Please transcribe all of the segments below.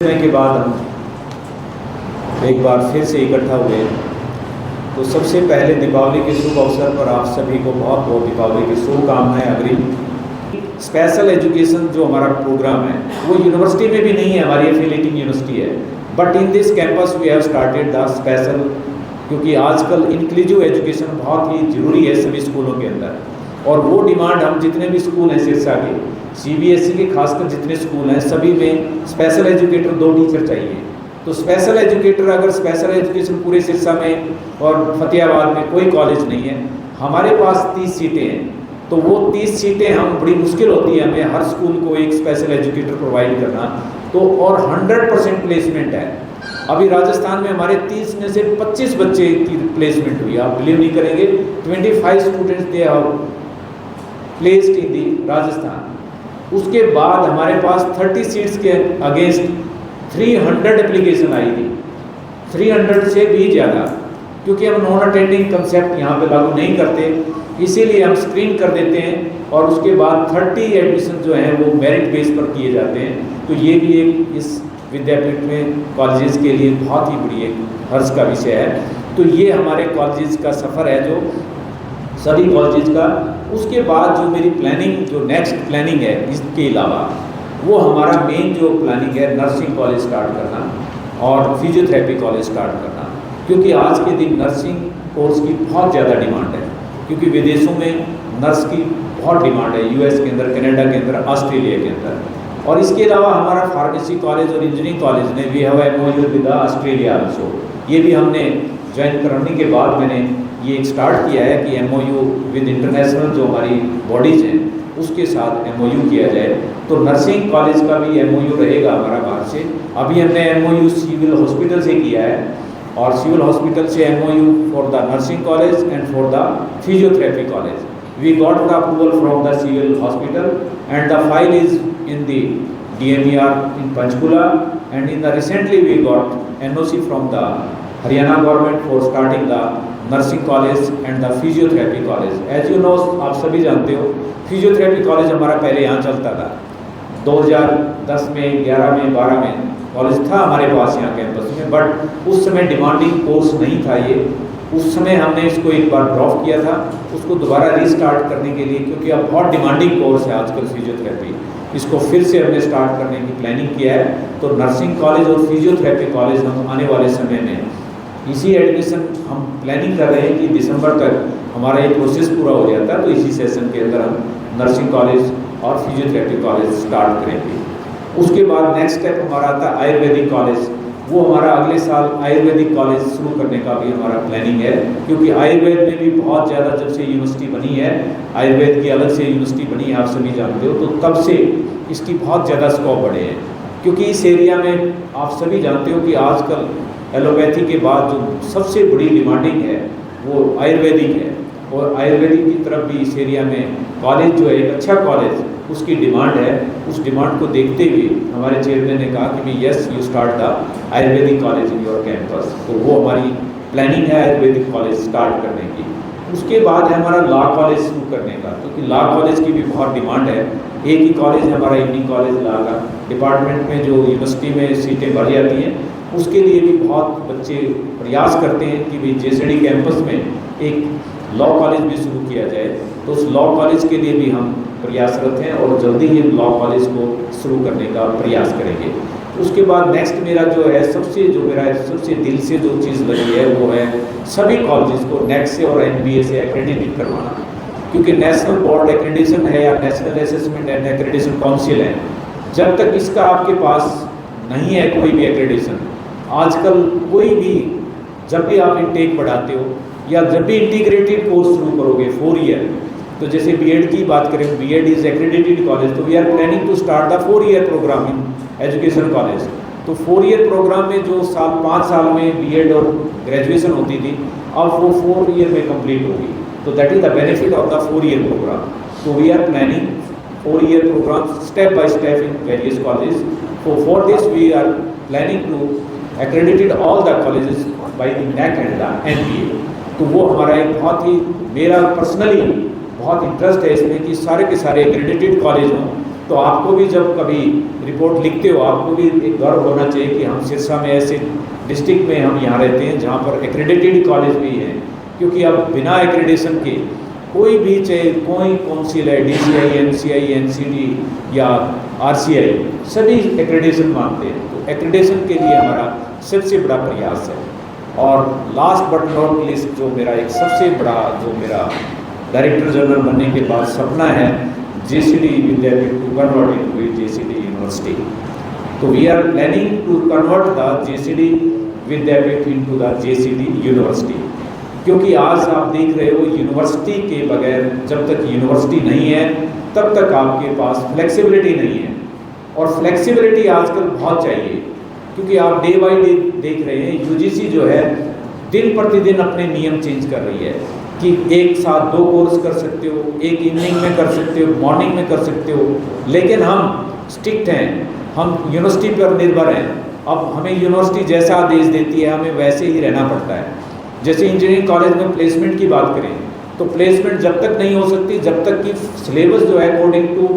के बाद हम एक बार फिर से इकट्ठा हुए। तो सबसे पहले दीपावली के शुभ अवसर पर आप सभी को बहुत बहुत दीपावली की शुभकामनाएं अग्रिम। स्पेशल एजुकेशन जो हमारा प्रोग्राम है वो यूनिवर्सिटी में भी नहीं है, हमारी एफिलिएटिंग यूनिवर्सिटी है, but in this campus we have started the special, क्योंकि आजकल इंक्लूसिव एजुकेशन बहुत ही ज़रूरी है सभी स्कूलों के अंदर। और वो डिमांड हम जितने भी स्कूल हैं सिरसा के, सीबीएसई के खासकर जितने स्कूल हैं सभी में स्पेशल एजुकेटर 2 टीचर चाहिए। तो स्पेशल एजुकेटर अगर स्पेशल एजुकेशन पूरे सिरसा में और फतेहाबाद में कोई कॉलेज नहीं है, हमारे पास 30 सीटें हैं, तो वो 30 सीटें हम बड़ी मुश्किल होती है हमें हर स्कूल को एक स्पेशल एजुकेटर प्रोवाइड करना। तो और 100% प्लेसमेंट है। अभी राजस्थान में हमारे 30 में से 25 बच्चे की प्लेसमेंट हुई। आप बिलीव नहीं करेंगे, 25 students they have placed in the Rajasthan. उसके बाद हमारे पास 30 सीट्स के अगेंस्ट 300 एप्लीकेशन आई थी, 300 से भी ज़्यादा, क्योंकि हम नॉन अटेंडिंग कंसेप्ट यहाँ पे लागू नहीं करते, इसीलिए हम स्क्रीन कर देते हैं और उसके बाद 30 एडमिशन जो हैं वो मेरिट बेस पर किए जाते हैं। तो ये भी एक इस विद्यापीठ में कॉलेजेस के लिए बहुत ही बड़ी एक हर्ष का विषय है। तो ये हमारे कॉलेजेस का सफ़र है जो सभी कॉलेजेस का। उसके बाद जो मेरी प्लानिंग, जो नेक्स्ट प्लानिंग है इसके अलावा, वो हमारा मेन जो प्लानिंग है नर्सिंग कॉलेज स्टार्ट करना और फिजियोथेरेपी कॉलेज स्टार्ट करना, क्योंकि आज के दिन नर्सिंग कोर्स की बहुत ज़्यादा डिमांड है, क्योंकि विदेशों में नर्स की बहुत डिमांड है, यूएस के अंदर, कनाडा के अंदर, ऑस्ट्रेलिया के अंदर। और इसके अलावा हमारा फार्मेसी कॉलेज और इंजीनियरिंग कॉलेज ने we have MOU with Australia also, ये भी हमने ज्वाइन करने के बाद मैंने ये स्टार्ट किया है कि एमओयू विद इंटरनेशनल जो हमारी बॉडीज़ हैं उसके साथ एमओयू किया जाए। तो नर्सिंग कॉलेज का भी एमओयू रहेगा हमारा बाहर से। अभी हमने एमओयू सिविल हॉस्पिटल से किया है और सिविल हॉस्पिटल से MOU for the nursing college and for the physiotherapy college. We got the approval from the civil hospital and the file is in the DMER in Panchkula, and in the recently we got NOC from the Haryana government for starting the nursing college and the physiotherapy college. As you know, आप सभी जानते हो physiotherapy college हमारा पहले यहाँ चलता था। 2010 में, 11 में, 12 में कॉलेज था हमारे पास यहाँ कैंपस में, बट उस समय डिमांडिंग कोर्स नहीं था ये। उस समय हमने इसको एक बार ड्रॉप किया था, उसको दोबारा रीस्टार्ट करने के लिए, क्योंकि अब बहुत डिमांडिंग कोर्स है आजकल फिजियोथेरेपी, इसको फिर से हमने स्टार्ट करने की प्लानिंग किया है। तो नर्सिंग कॉलेज और फिजियोथेरेपी कॉलेज हम आने वाले समय में इसी एडमिशन हम प्लानिंग कर रहे हैं कि दिसंबर तक हमारा ये प्रोसेस पूरा हो जाता है, तो इसी सेशन के अंदर हम नर्सिंग कॉलेज और फिजियोथेरेपी कॉलेज स्टार्ट करेंगे। उसके बाद नेक्स्ट स्टेप हमारा आता है आयुर्वेदिक कॉलेज। वो हमारा अगले साल आयुर्वेदिक कॉलेज शुरू करने का भी हमारा प्लानिंग है, क्योंकि आयुर्वेद में भी बहुत ज़्यादा, जब से यूनिवर्सिटी बनी है, आयुर्वेद की अलग से यूनिवर्सिटी बनी है, आप सभी जानते हो, तो तब से इसकी बहुत ज़्यादा स्कोप बढ़े हैं। क्योंकि इस एरिया में आप सभी जानते हो कि आजकल एलोपैथी के बाद जो सबसे बड़ी डिमांडिंग है वो आयुर्वेदिक है, और आयुर्वेदिक की तरफ भी इस एरिया में कॉलेज जो है, एक अच्छा कॉलेज, उसकी डिमांड है। उस डिमांड को देखते हुए हमारे चेयरमैन ने कहा कि भाई yes, you start the Ayurvedic college in your campus. तो वो हमारी प्लानिंग है आयुर्वेदिक कॉलेज स्टार्ट करने की। उसके बाद है हमारा लॉ कॉलेज शुरू करने का, क्योंकि लॉ कॉलेज की भी बहुत डिमांड है। एक ही कॉलेज है हमारा, इवनिंग कॉलेज लॉ का। डिपार्टमेंट में जो यूनिवर्सिटी में सीटें भर जाती हैं, उसके लिए भी बहुत बच्चे प्रयास करते हैं कि भाई जेएसडी कैंपस में एक लॉ कॉलेज भी शुरू किया जाए। तो उस लॉ कॉलेज के लिए भी हम प्रयासरत हैं और जल्दी ही लॉ कॉलेज को शुरू करने का प्रयास करेंगे। उसके बाद नेक्स्ट मेरा जो है सबसे दिल से जो चीज़ लगी है वो है सभी कॉलेजेस को नेट से और NBA से एक्रेडिटेड करवाना, क्योंकि नेशनल बोर्ड एक्रेडिटेशन है या national assessment and accreditation council है, जब तक इसका आपके पास नहीं है कोई भी एक्रेडिटेशन, आजकल कोई भी, जब भी आप इनटेक बढ़ाते हो या जब भी इंटीग्रेटेड कोर्स शुरू करोगे 4 ईयर, तो जैसे बीएड की बात करें, बीएड इज एक्रेडिटेड कॉलेज, तो we are planning to start the 4 year program in education college. तो 4 ईयर प्रोग्राम में जो 5 साल में बीएड और ग्रेजुएशन होती थी, अब वो 4 ईयर में कंप्लीट होगी। तो that is the benefit of the 4 year program. तो we are planning 4 year program step by step in various college. For this we are planning to accredited all the colleges by the NAC and the NBA। तो वो हमारा एक मेरा personally बहुत interest है इसमें कि सारे के सारे एक्रेडिटेड कॉलेज हों तो आपको भी जब कभी रिपोर्ट लिखते हो आपको भी एक गर्व होना चाहिए कि हम सिरसा में ऐसे डिस्ट्रिक्ट में हम यहाँ रहते हैं जहाँ पर एक्रेडिटेड कॉलेज भी है। क्योंकि अब बिना एक्रेडिटेशन के कोई भी चाहे कोई काउंसिल है, DCI, NCI, NCD या RCI, सभी एक्रेडिटेशन मांगते हैं। तो एक्रेडिटेशन के लिए हमारा सबसे बड़ा प्रयास है। और लास्ट बट नॉट लीस्ट जो मेरा एक सबसे बड़ा जो मेरा डायरेक्टर जनरल बनने के बाद सपना है, JCD Vidyapeeth to convert into JCD university. तो we are planning to convert the JCD Vidyapeeth into the JCD university. क्योंकि आज आप देख रहे हो यूनिवर्सिटी के बगैर, जब तक यूनिवर्सिटी नहीं है तब तक आपके पास फ्लेक्सिबिलिटी नहीं है। और फ्लेक्सिबिलिटी आजकल बहुत चाहिए, क्योंकि आप डे बाई डे देख रहे हैं UGC जो है दिन प्रतिदिन अपने नियम चेंज कर रही है कि एक साथ 2 कोर्स कर सकते हो, एक इवनिंग में कर सकते हो, मॉर्निंग में कर सकते हो। लेकिन हम स्ट्रिक्ट हैं, हम यूनिवर्सिटी पर निर्भर हैं। अब हमें यूनिवर्सिटी जैसा आदेश देती है हमें वैसे ही रहना पड़ता है। जैसे इंजीनियरिंग कॉलेज में प्लेसमेंट की बात करें तो प्लेसमेंट जब तक नहीं हो सकती जब तक कि सिलेबस जो है अकॉर्डिंग टू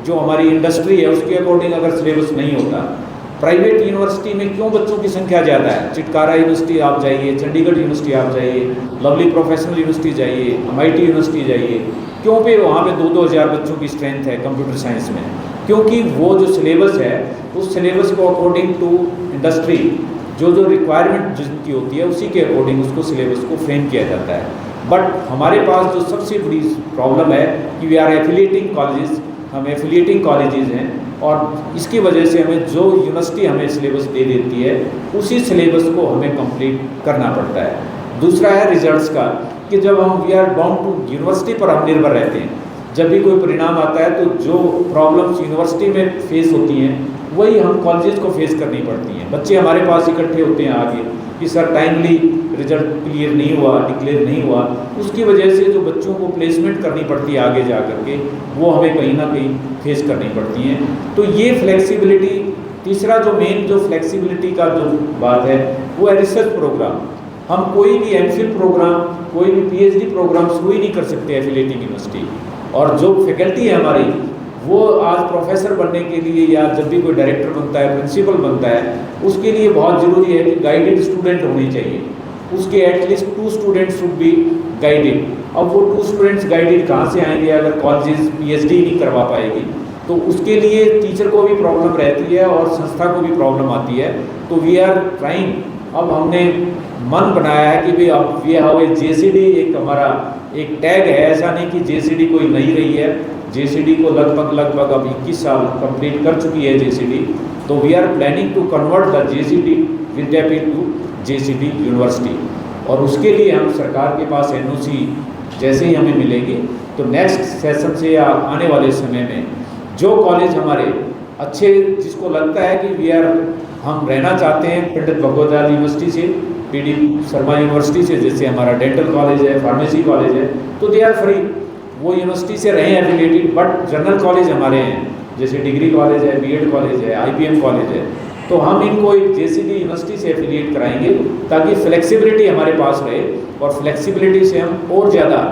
जो हमारी इंडस्ट्री है उसके अकॉर्डिंग अगर सिलेबस नहीं होता। प्राइवेट यूनिवर्सिटी में क्यों बच्चों की संख्या ज़्यादा है? चिटकारा यूनिवर्सिटी आप जाइए, चंडीगढ़ यूनिवर्सिटी आप जाइए, लवली प्रोफेशनल यूनिवर्सिटी जाइए, MIT यूनिवर्सिटी जाइए, क्यों पे वहाँ पे 2-2 हज़ार बच्चों की स्ट्रेंथ है कंप्यूटर साइंस में? क्योंकि वो जो सिलेबस है उस सिलेबस को अकॉर्डिंग टू इंडस्ट्री जो रिक्वायरमेंट जिनकी होती है उसी के अकॉर्डिंग उसको सिलेबस को फ्रेम किया जाता है। बट हमारे पास जो सबसे बड़ी प्रॉब्लम है कि वी आर एफिलिएटिंग कॉलेजेस, हम एफिलिएटिंग कॉलेजेस हैं और इसकी वजह से हमें जो यूनिवर्सिटी हमें सिलेबस दे देती है उसी सिलेबस को हमें कंप्लीट करना पड़ता है। दूसरा है रिजल्ट्स का, कि जब हम we are bound to university पर हम निर्भर रहते हैं। जब भी कोई परिणाम आता है तो जो प्रॉब्लम्स यूनिवर्सिटी में फेस होती हैं वही हम कॉलेजेस को फेस करनी पड़ती हैं। बच्चे हमारे पास इकट्ठे होते हैं आगे कि सर टाइमली रिजल्ट क्लियर नहीं हुआ, डिक्लेयर नहीं हुआ, उसकी वजह से जो बच्चों को प्लेसमेंट करनी पड़ती है आगे जा कर के वो हमें कहीं ना कहीं फेस करनी पड़ती हैं। तो ये फ्लेक्सिबिलिटी, तीसरा जो मेन जो फ्लेक्सिबिलिटी का जो बात है वो है रिसर्च प्रोग्राम। हम कोई भी MPhil प्रोग्राम, कोई भी PhD प्रोग्राम शुरू ही नहीं कर सकते एफिलिएटिंग यूनिवर्सिटी। और जो फैकल्टी है हमारी वो आज प्रोफेसर बनने के लिए या जब भी कोई डायरेक्टर बनता है, प्रिंसिपल बनता है, उसके लिए बहुत ज़रूरी है कि गाइडेड स्टूडेंट होने चाहिए। उसके at least 2 students should be guided. अब वो 2 स्टूडेंट्स गाइडेड कहाँ से आएंगे अगर कॉलेजेस PhD नहीं करवा पाएगी? तो उसके लिए टीचर को भी प्रॉब्लम रहती है और संस्था को भी प्रॉब्लम आती है। तो वी आर ट्राइंग, अब हमने मन बनाया है कि भाई अब वी हैव ए JCD, एक हमारा एक टैग है। ऐसा नहीं कि JCD कोई नहीं रही है, JCD को लगभग अब 21 साल कंप्लीट कर चुकी है JCD। तो we are planning to convert the JCD Vidyapeeth to JCD university. और उसके लिए हम सरकार के पास NOC जैसे ही हमें मिलेगी तो नेक्स्ट सेशन से या आने वाले समय में जो कॉलेज हमारे अच्छे, जिसको लगता है कि वी आर हम रहना चाहते हैं पंडित भगवत दयाल यूनिवर्सिटी से, PD शर्मा यूनिवर्सिटी से, जैसे हमारा डेंटल कॉलेज है, फार्मेसी कॉलेज है, तो दे आर फ्री, वो यूनिवर्सिटी से रहे एफिलिएटेड। बट जनरल कॉलेज हमारे हैं जैसे डिग्री कॉलेज है, BEd कॉलेज है, IPM कॉलेज है, तो हम इनको एक JCD यूनिवर्सिटी से एफिलिएट कराएंगे ताकि फ्लेक्सिबिलिटी हमारे पास रहे। और फ्लेक्सिबिलिटी से हम और ज़्यादा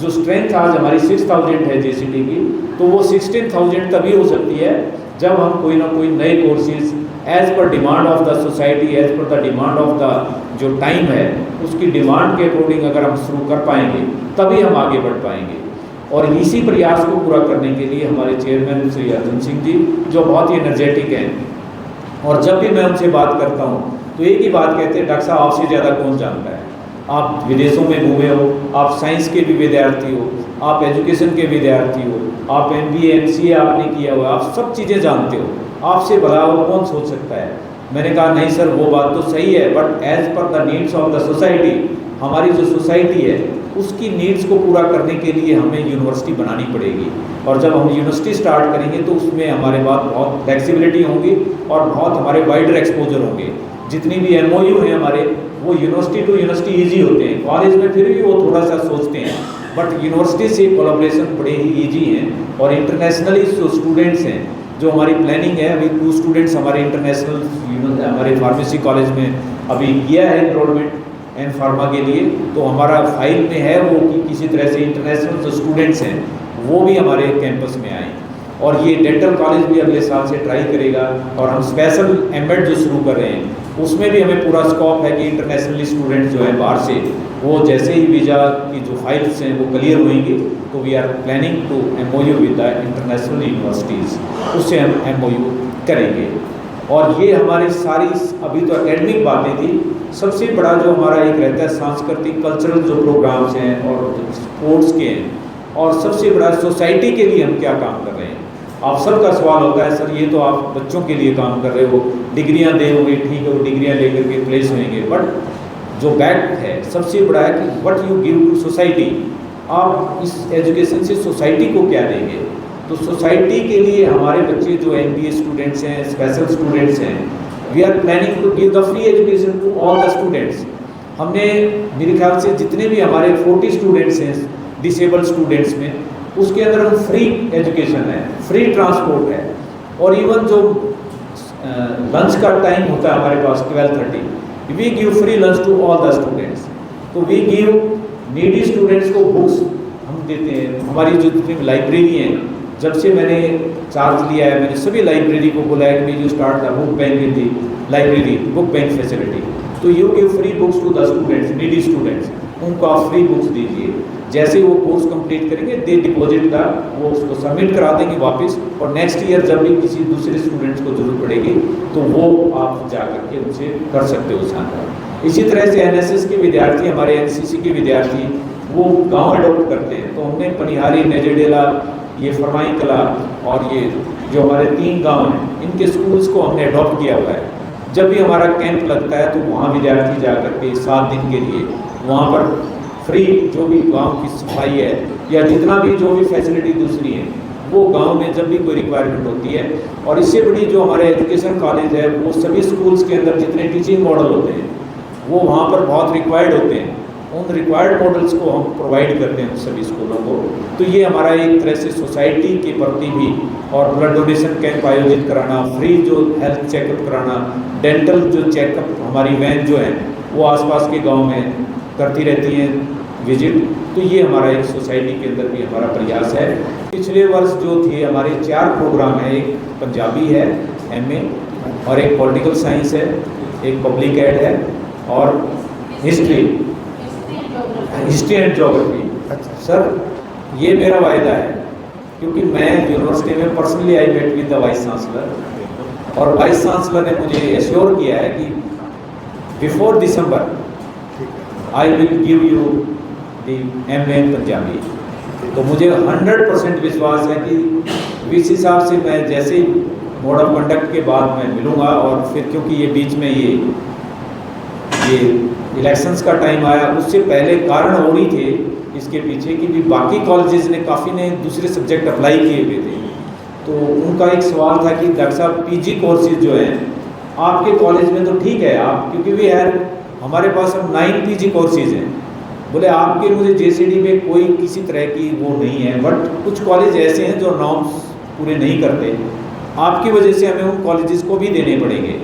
जो स्ट्रेंथ आज हमारी 6000 है JCD की, तो वो 16000 तभी हो सकती है जब हम कोई ना कोई नए courses as per demand of the society, as per the demand of the जो टाइम है उसकी डिमांड के अकॉर्डिंग अगर हम शुरू कर पाएंगे तभी हम आगे बढ़ पाएंगे। और इसी प्रयास को पूरा करने के लिए हमारे चेयरमैन श्री अर्जुन सिंह जी जो बहुत ही एनर्जेटिक हैं, और जब भी मैं उनसे बात करता हूँ तो एक ही बात कहते हैं, डॉक्टर साहब आपसे ज़्यादा कौन जानता है? आप विदेशों में घूमे हो, आप साइंस के भी विद्यार्थी हो, आप एजुकेशन के विद्यार्थी हो, आप MBA MCA आपने किया हुआ, आप सब चीज़ें जानते हो, आपसे भला और कौन सोच सकता है? मैंने कहा नहीं सर वो बात तो सही है, but as per the needs of the society, हमारी जो सोसाइटी है उसकी नीड्स को पूरा करने के लिए हमें यूनिवर्सिटी बनानी पड़ेगी। और जब हम यूनिवर्सिटी स्टार्ट करेंगे तो उसमें हमारे पास बहुत फ्लेक्सिबिलिटी होगी और बहुत हमारे वाइडर एक्सपोजर होंगे। जितनी भी MOU हैं हमारे वो यूनिवर्सिटी टू यूनिवर्सिटी ईजी होते हैं, कॉलेज में फिर भी वो थोड़ा सा सोचते हैं, बट यूनिवर्सिटी से कोलैबोरेशन बड़े ही ईजी हैं। और इंटरनेशनली जो स्टूडेंट्स हैं, जो हमारी प्लानिंग है, अभी 2 स्टूडेंट्स हमारे इंटरनेशनल हमारे फार्मेसी कॉलेज में अभी किया है एनरोलमेंट एंड फार्मा के लिए, तो हमारा फाइल में है वो कि किसी तरह से इंटरनेशनल जो स्टूडेंट्स हैं वो भी हमारे कैंपस में आए। और ये डेंटल कॉलेज भी अगले साल से ट्राई करेगा। और हम स्पेशल एमएड जो शुरू कर रहे हैं उसमें भी हमें पूरा स्कोप है कि इंटरनेशनली स्टूडेंट जो हैं बाहर से, वो जैसे ही वीज़ा की जो फाइल्स हैं वो क्लियर होंगी तो we are planning to MOU with the international universities, उससे हम MOU करेंगे। और ये हमारी सारी अभी तो एकेडमिक बातें थी। सबसे बड़ा जो हमारा एक रहता है सांस्कृतिक कल्चरल जो प्रोग्राम्स हैं और स्पोर्ट्स के हैं, और सबसे बड़ा सोसाइटी के लिए हम क्या काम कर रहे हैं। आप सबका सवाल होता है, सर ये तो आप बच्चों के लिए काम कर रहे हो, डिग्रियां दोगे, ठीक है वो डिग्रियां लेकर के प्लेस होंगे, बट जो बैक है सबसे बड़ा है कि what you give to society. आप इस एजुकेशन से सोसाइटी को क्या देंगे। तो सोसाइटी के लिए हमारे बच्चे जो MBA स्टूडेंट्स हैं, स्पेशल स्टूडेंट्स हैं, we are planning to give the free education to all the students. हमने मेरे ख्याल से जितने भी हमारे 40 स्टूडेंट्स हैं डिसेबल्ड स्टूडेंट्स में, उसके अंदर हम फ्री एजुकेशन है, फ्री ट्रांसपोर्ट है, और इवन जो लंच का टाइम होता है हमारे पास 12:30, we give free lunch to all the students. तो वी गिव नीडी स्टूडेंट्स को बुक्स हम देते हैं। हमारी जो जितनी लाइब्रेरी हैं, जब से मैंने चार्ज लिया है मैंने सभी लाइब्रेरी को बोला है कि you start the book bank in the library, book bank facility. तो you give free books to the students, needy students, उनको आप फ्री बुक्स दीजिए। जैसे वो कोर्स कंप्लीट करेंगे दे डिपॉजिट का वो उसको सबमिट करा देंगे वापस, और नेक्स्ट ईयर जब भी किसी दूसरे स्टूडेंट्स को जरूरत पड़ेगी तो वो आप जा करके उनसे कर सकते हो साथ। इसी तरह से NSS के विद्यार्थी, हमारे NCC के विद्यार्थी वो गांव अडोप्ट करते हैं। तो हमने पनिहारी, नेजेडेला, ये फरमाई कला और ये जो हमारे 3 गांव हैं, इनके स्कूल्स को हमने अडॉप्ट किया हुआ है। जब भी हमारा कैंप लगता है तो वहाँ विद्यार्थी जा करके 7 दिन के लिए वहाँ पर फ्री जो भी गांव की सफाई है या जितना भी जो भी फैसिलिटी दूसरी है वो गांव में जब भी कोई रिक्वायरमेंट होती है। और इससे बड़ी जो हमारे एजुकेशन कॉलेज है वो सभी स्कूल्स के अंदर जितने टीचिंग मॉडल होते हैं वो वहाँ पर बहुत रिक्वायर्ड होते हैं। उन रिक्वायर्ड मॉडल्स को हम प्रोवाइड करते हैं सभी स्कूलों को। तो ये हमारा एक तरह से सोसाइटी के प्रति भी, और ब्लड डोनेशन कैंप आयोजित कराना, फ्री जो हेल्थ चेकअप कराना, डेंटल जो चेकअप हमारी वैन जो है वो आसपास के गांव में करती रहती हैं विजिट। तो ये हमारा एक सोसाइटी के अंदर भी हमारा प्रयास है। पिछले वर्ष जो थे हमारे 4 प्रोग्राम हैं, एक पंजाबी है MA, और एक पॉलिटिकल साइंस है, एक पब्लिक एड है, और हिस्ट्री एंड ज्योग्राफी। सर ये मेरा वायदा है, क्योंकि मैं यूनिवर्सिटी में personally I met with the vice chancellor, और वाइस चांसलर ने मुझे एश्योर किया है कि before December I will give you the MA Punjabi. तो मुझे 100% विश्वास है कि इस हिसाब से मैं जैसे मोड ऑफ कंडक्ट के बाद मैं मिलूँगा, और फिर क्योंकि ये बीच में ये इलेक्शंस का टाइम आया, उससे पहले कारण हो रही थे इसके पीछे कि भी बाकी कॉलेजेस ने काफ़ी ने दूसरे सब्जेक्ट अप्लाई किए हुए थे। तो उनका एक सवाल था कि डॉक्टर साहब PG कोर्सेज जो हैं आपके कॉलेज में तो ठीक है आप, क्योंकि वी है हमारे पास अब 9 PG कोर्सेज हैं, बोले आपके मुझे JCD में कोई किसी तरह की वो नहीं है, बट कुछ कॉलेज ऐसे हैं जो नॉर्म्स पूरे नहीं करते, आपकी वजह से हमें उन कॉलेजेस को भी देने पड़ेंगे।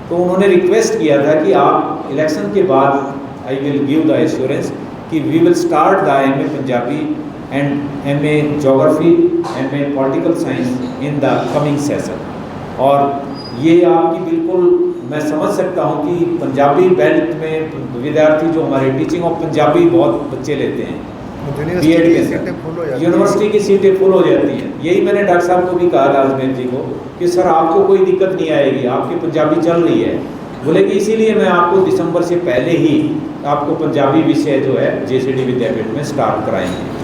तो उन्होंने रिक्वेस्ट किया था कि आप इलेक्शन के बाद I will give the assurance कि we will start the MA Punjabi and MA geography, MA political science in the coming session. और ये आपकी बिल्कुल मैं समझ सकता हूँ कि पंजाबी बेल्ट में विद्यार्थी जो हमारे टीचिंग ऑफ पंजाबी बहुत बच्चे लेते हैं, BEd के अंदर यूनिवर्सिटी की सीटें फुल हो जाती हैं। यही मैंने डॉक्टर साहब को भी कहा राजमेर जी को कि सर आपको कोई दिक्कत नहीं आएगी, आपकी पंजाबी चल रही है। बोले कि इसीलिए मैं आपको दिसंबर से पहले ही आपको पंजाबी विषय जो है JCD विद्यापीठ में स्टार्ट कराएंगे।